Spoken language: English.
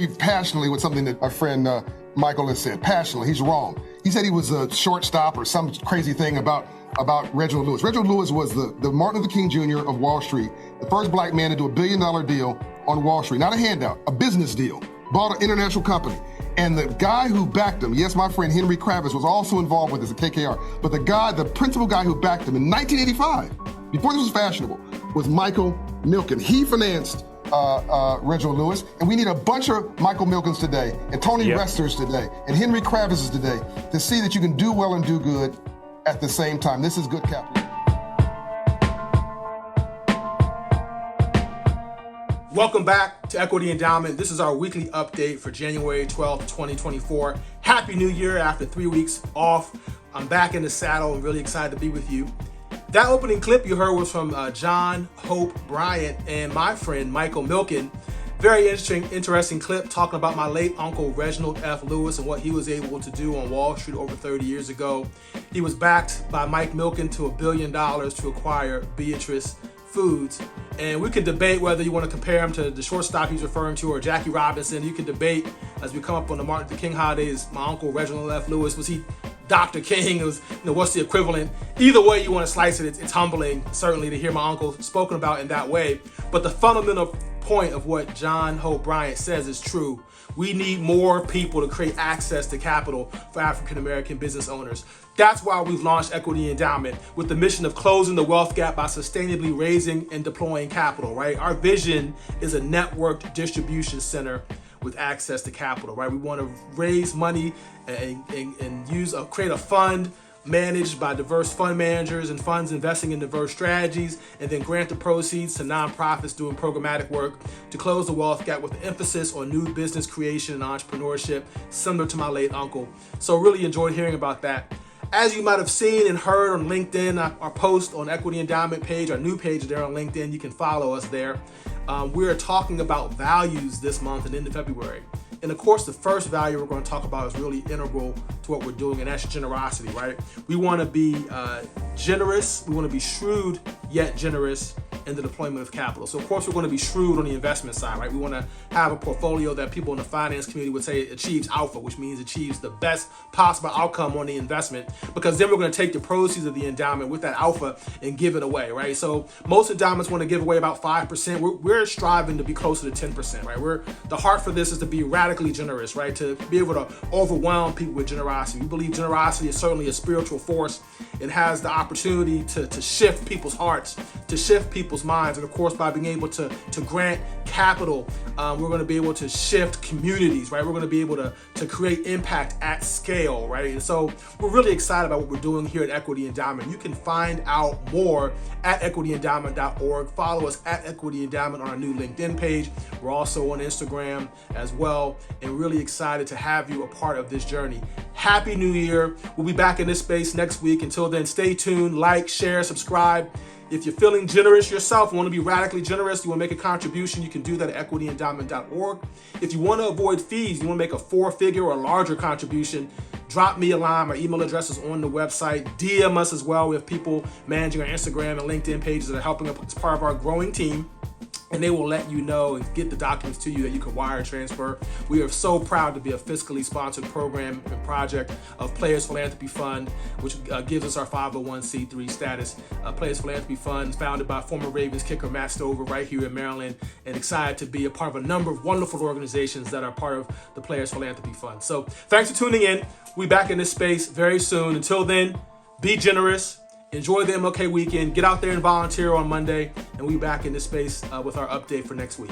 passionately with something that our friend Michael has said. Passionately, he's wrong. He said he was a shortstop or some crazy thing about Reginald Lewis. Reginald Lewis was the Martin Luther King Jr. of Wall Street, the first black man to do $1 billion deal on Wall Street. Not a handout, a business deal. Bought an international company. And the guy who backed him, yes, my friend Henry Kravis was also involved with this at KKR, but the principal guy who backed him in 1985, before this was fashionable, was Michael Milken. He financed Reginald Lewis, and we need a bunch of Michael Milkens today, and Tony Resters today, and Henry Kravises today, to see that you can do well and do good at the same time. This is good capital. Welcome back to Equity Endowment. This is our weekly update for January 12th, 2024. Happy New Year after 3 weeks off. I'm back in the saddle and really excited to be with you. That opening clip you heard was from John Hope Bryant and my friend Michael Milken. Very interesting clip talking about my late uncle Reginald F. Lewis and what he was able to do on Wall Street over 30 years ago. He was backed by Mike Milken to $1 billion to acquire Beatrice Foods. And we can debate whether you want to compare him to the shortstop he's referring to or Jackie Robinson. You can debate as we come up on the Martin Luther King holidays. My uncle Reginald F. Lewis, was he Dr. King? It was, what's the equivalent? Either way you want to slice it, it's humbling, certainly, to hear my uncle spoken about in that way. But the fundamental point of what John Hope Bryant says is true. We need more people to create access to capital for African American business owners. That's why we've launched Equity Endowment with the mission of closing the wealth gap by sustainably raising and deploying capital, right? Our vision is a networked distribution center with access to capital, right? We want to raise money and create a fund managed by diverse fund managers and funds investing in diverse strategies, and then grant the proceeds to nonprofits doing programmatic work to close the wealth gap with an emphasis on new business creation and entrepreneurship, similar to my late uncle. So really enjoyed hearing about that. As you might have seen and heard on LinkedIn, our post on Equity Endowment page, our new page there on LinkedIn, you can follow us there. We're talking about values this month and into February. And of course, the first value we're going to talk about is really integral to what we're doing, and that's generosity, right? We want to be generous. We want to be shrewd yet generous in the deployment of capital. So of course, we're going to be shrewd on the investment side, right? We want to have a portfolio that people in the finance community would say achieves alpha, which means achieves the best possible outcome on the investment, because then we're going to take the proceeds of the endowment with that alpha and give it away, right? So most endowments want to give away about 5%. We're striving to be closer to 10%, right? The heart for this is to be radically generous, right? To be able to overwhelm people with generosity. We believe generosity is certainly a spiritual force. It has the opportunity to shift people's hearts, to shift people's minds. And of course, by being able to grant capital, we're going to be able to shift communities, right? We're going to be able to create impact at scale, right? And so we're really excited about what we're doing here at Equity Endowment. You can find out more at equityendowment.org. Follow us at Equity Endowment on our new LinkedIn page. We're also on Instagram as well, and really excited to have you a part of this journey. Happy New Year. We'll be back in this space next week. Until then, stay tuned, like, share, subscribe. If you're feeling generous yourself, you want to be radically generous, you want to make a contribution, you can do that at equityendowment.org. If you want to avoid fees, you want to make a 4-figure or larger contribution, drop me a line. My email address is on the website. DM us as well. We have people managing our Instagram and LinkedIn pages that are helping us as part of our growing team. And they will let you know and get the documents to you that you can wire transfer. We are so proud to be a fiscally sponsored program and project of Players Philanthropy Fund, which gives us our 501c3 status. Players Philanthropy Fund is founded by former Ravens kicker Matt Stover right here in Maryland, and excited to be a part of a number of wonderful organizations that are part of the Players Philanthropy Fund. So thanks for tuning in. We'll be back in this space very soon. Until then, be generous. Enjoy the MLK weekend. Get out there and volunteer on Monday, and we'll be back in this space with our update for next week.